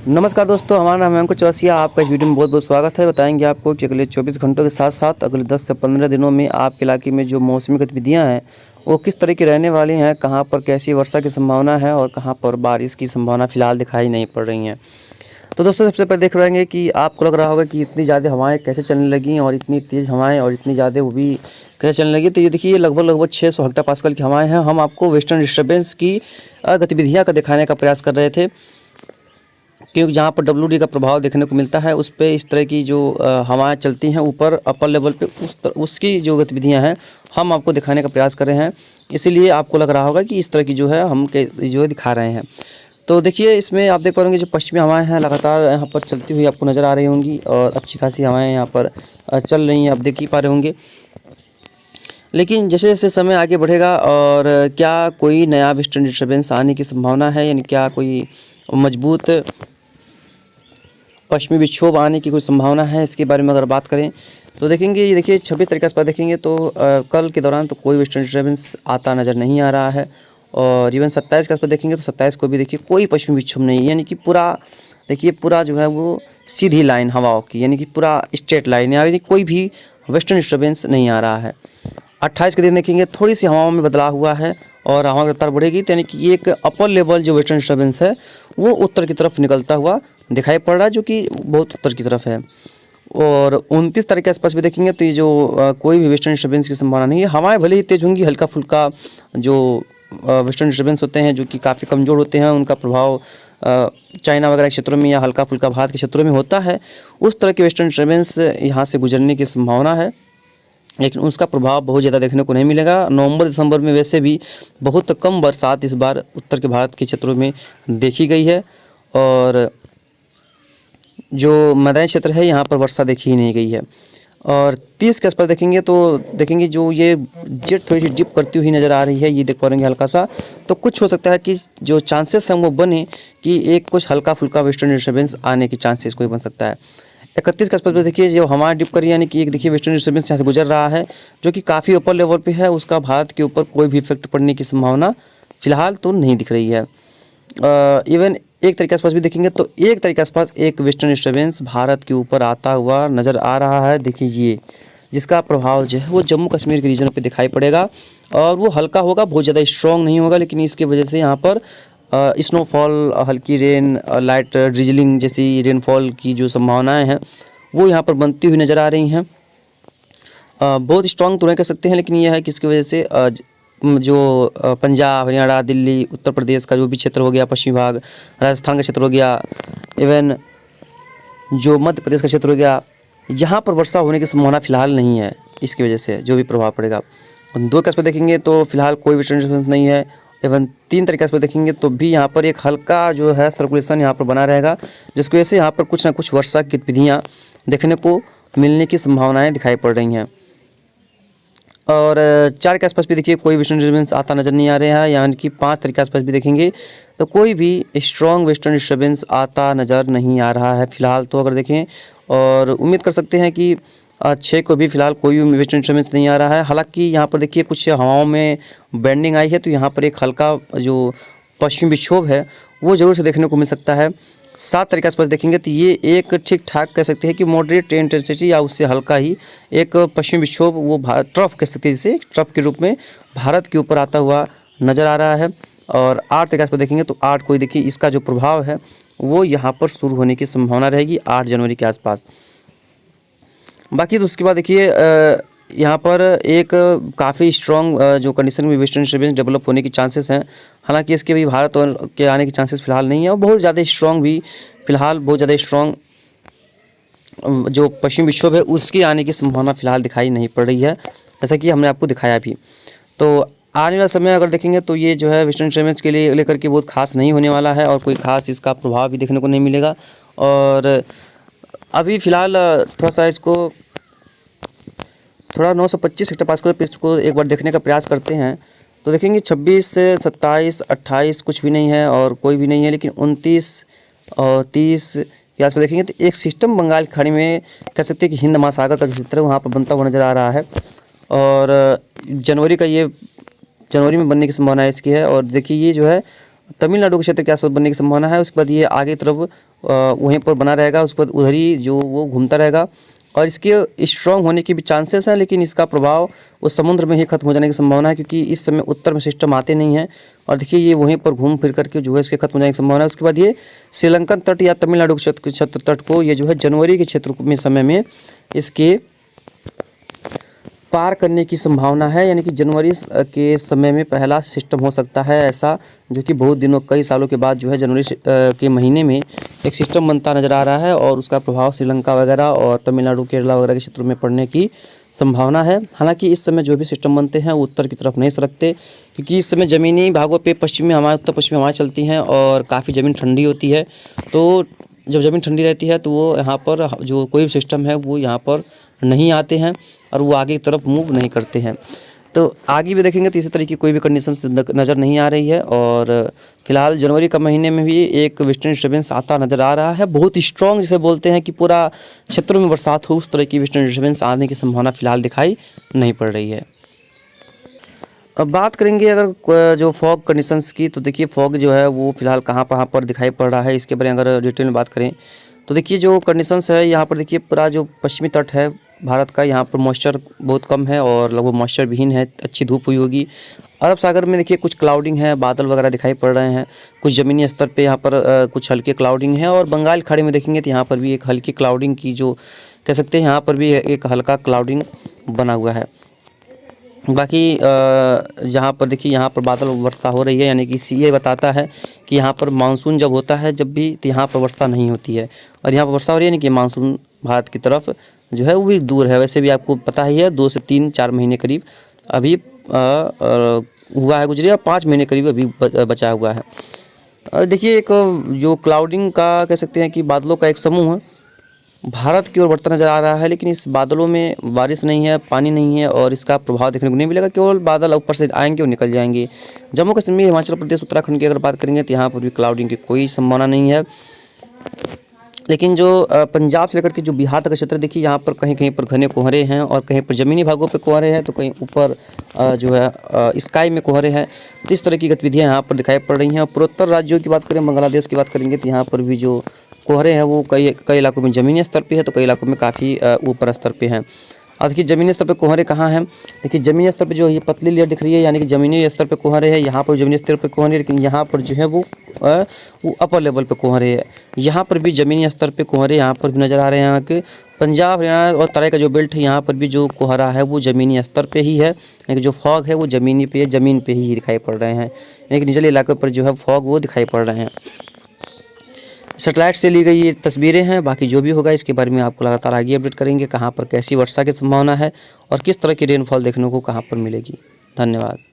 नमस्कार दोस्तों, हमारा नाम है अंकुर चौरसिया। आपका इस वीडियो में बहुत बहुत स्वागत है। बताएंगे आपको कि अगले 24 घंटों के साथ साथ अगले 10 से 15 दिनों में आपके इलाके में जो मौसमी गतिविधियां हैं वो किस तरह की रहने वाली हैं, कहां पर कैसी वर्षा की संभावना है और कहां पर बारिश की संभावना फ़िलहाल दिखाई नहीं पड़ रही हैं। तो दोस्तों, सबसे पहले देख रहेंगे कि आपको लग रहा होगा कि इतनी ज़्यादा हवाएँ कैसे चलने लगी और इतनी तेज़ हवाएँ और इतनी ज़्यादा वो भी कैसे चलने लगी। तो ये देखिए, ये लगभग 600 हेक्टोपास्कल की हवाएँ हैं। हम आपको वेस्टर्न डिस्टर्बेंस की गतिविधियाँ का दिखाने का प्रयास कर रहे थे, क्योंकि जहाँ पर डब्ल्यू डी का प्रभाव देखने को मिलता है उस पे इस तरह की जो हवाएं चलती हैं ऊपर अपर लेवल पे, उसकी जो गतिविधियां हैं हम आपको दिखाने का प्रयास कर रहे हैं। इसीलिए आपको लग रहा होगा कि इस तरह की जो है हम जो है दिखा रहे हैं। तो देखिए, इसमें आप देख पाएंगे जो पश्चिमी हवाएं हैं लगातार यहाँ पर चलती हुई आपको नज़र आ रही होंगी और अच्छी खासी हवाएँ यहाँ पर चल रही हैं, आप देख ही पा रहे होंगे। लेकिन जैसे जैसे समय आगे बढ़ेगा और क्या कोई नया वेस्टर्न डिस्टर्बेंस आने की संभावना है, यानी क्या कोई मजबूत पश्चिमी विक्षोभ आने की कोई संभावना है, इसके बारे में अगर बात करें तो देखेंगे, ये देखिए 26 तारीख के आसपास देखेंगे तो कल के दौरान तो कोई वेस्टर्न डिस्टर्बेंस आता नज़र नहीं आ रहा है। और इवन 27 के आसपास देखेंगे तो 27 को भी देखिए कोई पश्चिमी विक्षोभ नहीं, यानी कि पूरा देखिए पूरा जो है वो सीधी लाइन हवाओं की, यानी कि पूरा स्ट्रेट लाइन, यानी कोई भी वेस्टर्न डिस्टर्बेंस नहीं आ रहा है। 28 के दिन देखेंगे थोड़ी सी हवाओं में बदलाव हुआ है और हवा की रफ्तार बढ़ेगी, तो यानी कि एक अपर लेवल जो वेस्टर्न डिस्टर्बेंस है वो उत्तर की तरफ निकलता हुआ दिखाई पड़ रहा है, जो कि बहुत उत्तर की तरफ है। और 29 तारीख के आसपास भी देखेंगे तो ये जो कोई भी वेस्टर्न डिस्टर्बेंस की संभावना नहीं है। हवाएं भले ही तेज होंगी, हल्का फुल्का जो वेस्टर्न डिस्टर्बेंस होते हैं जो कि काफ़ी कमज़ोर होते हैं, उनका प्रभाव चाइना वगैरह के क्षेत्रों में या हल्का फुल्का भारत के क्षेत्रों में होता है, उस तरह के वेस्टर्न डिस्टर्बेंस यहाँ से गुजरने की संभावना है, लेकिन उसका प्रभाव बहुत ज़्यादा देखने को नहीं मिलेगा। नवंबर दिसंबर में वैसे भी बहुत कम बरसात इस बार उत्तर के भारत के क्षेत्रों में देखी गई है और जो मैदानी क्षेत्र है यहाँ पर वर्षा देखी ही नहीं गई है। और 30 के आसपास देखेंगे तो देखेंगे जो ये जेट थोड़ी सी डिप करती हुई नज़र आ रही है, ये देख पाएंगे हल्का सा। तो कुछ हो सकता है कि जो चांसेस हैं वो बने कि एक कुछ हल्का फुल्का वेस्टर्न डिस्टर्बेंस आने के चांसेस कोई बन सकता है। 31 के आसपास देखिए जो हमारा डिप करी, यानी कि एक देखिए वेस्टर्न डिस्टर्बेंस यहाँ से गुजर रहा है जो कि काफ़ी ऊपर लेवल पे है, उसका भारत के ऊपर कोई भी इफेक्ट पड़ने की संभावना फ़िलहाल तो नहीं दिख रही है। इवन 1 तारीख के आसपास भी देखेंगे तो 1 तारीख के आसपास एक वेस्टर्न डिस्टर्बेंस भारत के ऊपर आता हुआ नज़र आ रहा है, देखिए, जिसका प्रभाव जो है वो जम्मू कश्मीर के रीजन पे दिखाई पड़ेगा और वो हल्का होगा, बहुत ज़्यादा स्ट्रॉन्ग नहीं होगा, लेकिन इसकी वजह से यहाँ पर स्नोफॉल, हल्की रेन, लाइट ड्रिजलिंग जैसी रेनफॉल की जो संभावनाएं हैं वो यहाँ पर बनती हुई नज़र आ रही हैं। बहुत स्ट्रॉन्ग तो नहीं कह सकते हैं, लेकिन यह है कि इसकी वजह से जो पंजाब, हरियाणा, दिल्ली, उत्तर प्रदेश का जो भी क्षेत्र हो गया, पश्चिमी भाग, राजस्थान का क्षेत्र हो गया, इवन जो मध्य प्रदेश का क्षेत्र हो गया, यहाँ पर वर्षा होने की संभावना फ़िलहाल नहीं है। इसकी वजह से जो भी प्रभाव पड़ेगा 2 के आसपास देखेंगे तो फिलहाल कोई वेस्टर्न डिस्टर्बेंस नहीं है। इवन 3 तारीख के आसपास देखेंगे तो भी यहाँ पर एक हल्का जो है सर्कुलेशन यहाँ पर बना रहेगा, जिसकी वजह से यहाँ पर कुछ ना कुछ वर्षा की गतिविधियाँ देखने को मिलने की संभावनाएँ दिखाई पड़ रही हैं। और 4 के आसपास भी देखिए कोई वेस्टर्न डिस्टर्बेंस आता नज़र नहीं आ रहा है, यानी कि 5 तारीख के आसपास भी देखेंगे तो कोई भी स्ट्रॉन्ग वेस्टर्न डिस्टर्बेंस आता नज़र नहीं आ रहा है फ़िलहाल तो अगर देखें। और उम्मीद कर सकते हैं कि 6 को भी फ़िलहाल कोई भी वेस्टर्न डिस्टर्बेंस नहीं आ रहा है। हालांकि यहाँ पर देखिए कुछ हवाओं में बेंडिंग आई है, तो यहाँ पर एक हल्का जो पश्चिमी विक्षोभ है वो ज़रूर से देखने को मिल सकता है। 7 तारीख के आसपास देखेंगे तो ये एक ठीक ठाक कह सकते हैं कि मॉडरेट इंटेंसिटी या उससे हल्का ही एक पश्चिमी विक्षोभ, वो ट्रफ कह सकते हैं, जिसे ट्रफ के रूप में भारत के ऊपर आता हुआ नज़र आ रहा है। और 8 तारीख के आसपास देखेंगे तो 8 को देखिए इसका जो प्रभाव है वो यहाँ पर शुरू होने की संभावना रहेगी 8 जनवरी के आसपास। बाकी तो उसके बाद देखिए यहाँ पर एक काफ़ी स्ट्रॉन्ग जो कंडीशन में वेस्टर्न डिस्टर्बेंस डेवलप होने की चांसेस हैं। हालांकि इसके भी भारत और के आने की चांसेस फ़िलहाल नहीं है और बहुत ज़्यादा स्ट्रॉन्ग भी फ़िलहाल बहुत ज़्यादा स्ट्रॉन्ग जो पश्चिमी विक्षोभ है उसकी आने की संभावना फ़िलहाल दिखाई नहीं पड़ रही है, जैसा कि हमने आपको दिखाया भी। तो आने वाला समय अगर देखेंगे तो ये जो है वेस्टर्न डिस्टर्बेंस के लिए लेकर के बहुत खास नहीं होने वाला है और कोई खास इसका प्रभाव भी देखने को नहीं मिलेगा। और अभी फ़िलहाल थोड़ा सा इसको थोड़ा 925 हेक्टोपास्कल पे इसको एक बार देखने का प्रयास करते हैं तो देखेंगे 26 से 27, 28 कुछ भी नहीं है और कोई भी नहीं है, लेकिन 29 और 30 के आसपास देखेंगे तो एक सिस्टम बंगाल की खाड़ी में कह सकते हैं कि हिंद महासागर का जो क्षेत्र है वहाँ पर बनता हुआ नज़र आ रहा है और जनवरी में बनने की संभावना इसकी है। और देखिए ये जो है तमिलनाडु के क्षेत्र के आसपास बनने की संभावना है, उसके बाद ये आगे तरफ वहीं पर बना रहेगा, उस पर उधर ही जो वो घूमता रहेगा और इसके स्ट्रॉन्ग होने की भी चांसेस हैं, लेकिन इसका प्रभाव उस समुद्र में ही खत्म हो जाने की संभावना है, क्योंकि इस समय उत्तर में सिस्टम आते नहीं हैं। और देखिए ये वहीं पर घूम फिर करके जो है इसके खत्म हो जाने की संभावना है। उसके बाद ये श्रीलंकन तट या तमिलनाडु के क्षेत्र तट को ये जो है जनवरी के क्षेत्र में समय में इसके पार करने की संभावना है, यानी कि जनवरी के समय में पहला सिस्टम हो सकता है ऐसा, जो कि बहुत दिनों कई सालों के बाद जो है जनवरी के महीने में एक सिस्टम बनता नज़र आ रहा है और उसका प्रभाव श्रीलंका वगैरह और तमिलनाडु केरला वगैरह के क्षेत्रों में पड़ने की संभावना है। हालांकि इस समय जो भी सिस्टम बनते हैं वो उत्तर की तरफ नहीं सरकते, क्योंकि इस समय ज़मीनी भागों पे पश्चिमी हवाएं उत्तर पश्चिमी हवाएं चलती हैं और काफ़ी ज़मीन ठंडी होती है। तो जब ज़मीन ठंडी रहती है तो वो यहाँ पर जो कोई भी सिस्टम है वो यहाँ पर नहीं आते हैं और वो आगे की तरफ मूव नहीं करते हैं। तो आगे भी देखेंगे तो इसी तरह की कोई भी कंडीशंस नज़र नहीं आ रही है और फिलहाल जनवरी का महीने में भी एक वेस्टर्न डिस्टर्बेंस आता नज़र आ रहा है, बहुत स्ट्रॉन्ग जिसे बोलते हैं कि पूरा क्षेत्रों में बरसात हो, उस तरह की वेस्टर्न डिस्टर्बेंस आने की संभावना फिलहाल दिखाई नहीं पड़ रही है। अब बात करेंगे अगर जो फॉग कंडीशंस की, तो देखिए फॉग जो है वो फिलहाल कहाँ पर दिखाई पड़ रहा है, इसके बारे में अगर डिटेल में बात करें तो देखिए जो कंडीशंस है यहाँ पर देखिए पूरा जो पश्चिमी तट है भारत का, यहाँ पर मॉइस्चर बहुत कम है और लगभग मॉइस्चर विहीन है, अच्छी धूप हुई होगी। अरब सागर में देखिए कुछ क्लाउडिंग है, बादल वगैरह दिखाई पड़ रहे हैं, कुछ ज़मीनी स्तर पे यहाँ पर कुछ हल्के क्लाउडिंग है और बंगाल खाड़ी में देखेंगे तो यहाँ पर भी एक हल्की क्लाउडिंग की जो कह सकते हैं यहाँ पर भी एक हल्का क्लाउडिंग बना हुआ है। बाकी यहाँ पर देखिए यहाँ पर बादल वर्षा हो रही है, यानी कि ये बताता है कि यहाँ पर मानसून जब होता है जब भी तो यहाँ पर वर्षा नहीं होती है और यहाँ पर वर्षा हो रही है, यानी कि मानसून भारत की तरफ जो है वो भी दूर है। वैसे भी आपको पता ही है 2 से 3-4 महीने करीब अभी हुआ है गुजरे और 5 महीने करीब अभी बचा हुआ है। देखिए एक जो क्लाउडिंग का कह सकते हैं कि बादलों का एक समूह भारत की ओर बढ़ता नज़र आ रहा है, लेकिन इस बादलों में बारिश नहीं है, पानी नहीं है और इसका प्रभाव देखने को नहीं मिलेगा, केवल बादल ऊपर से आएंगे और निकल जाएंगे। जम्मू कश्मीर, हिमाचल प्रदेश, उत्तराखंड की अगर बात करेंगे तो यहाँ पर भी क्लाउडिंग की कोई संभावना नहीं है। लेकिन जो पंजाब से लेकर के जो बिहार तक का क्षेत्र देखिए यहाँ पर कहीं कहीं पर घने कोहरे हैं और कहीं पर ज़मीनी भागों पे कोहरे हैं, तो कहीं ऊपर जो है स्काई में कोहरे हैं। तो इस तरह की गतिविधियाँ यहाँ पर दिखाई पड़ रही हैं। और पूर्वोत्तर राज्यों की बात करें, बांग्लादेश की बात करेंगे तो यहाँ पर भी जो कोहरे हैं वो कई इलाकों में ज़मीनी स्तर पे है, तो कई इलाकों में काफ़ी ऊपर स्तर पे हैं। और देखिए ज़मीनी स्तर पे कोहरे कहाँ हैं, देखिए ज़मीनी स्तर पे जो ये पतली लेयर दिख रही है, यानी कि ज़मीनी स्तर पे कोहरे है, यहाँ पर ज़मीनी स्तर पे कोहरे, लेकिन यहाँ पर जो है वो अपर लेवल पे कोहरे है। यहाँ पर भी ज़मीनी स्तर पे कोहरे यहाँ पर भी नज़र आ रहे हैं। यहाँ के पंजाब, हरियाणा और तराई का जो बेल्ट है यहाँ पर भी जो कोहरा है वो ज़मीनी स्तर पे ही है, यानी कि जो फॉग है वो ज़मीन पे ही दिखाई पड़ रहे हैं, यानी कि निचले इलाकों पर जो है फॉग वो दिखाई पड़ रहे हैं। सैटेलाइट से ली गई ये तस्वीरें हैं, बाकी जो भी होगा इसके बारे में आपको लगातार आगे अपडेट करेंगे, कहाँ पर कैसी वर्षा की संभावना है और किस तरह की रेनफॉल देखने को कहाँ पर मिलेगी। धन्यवाद।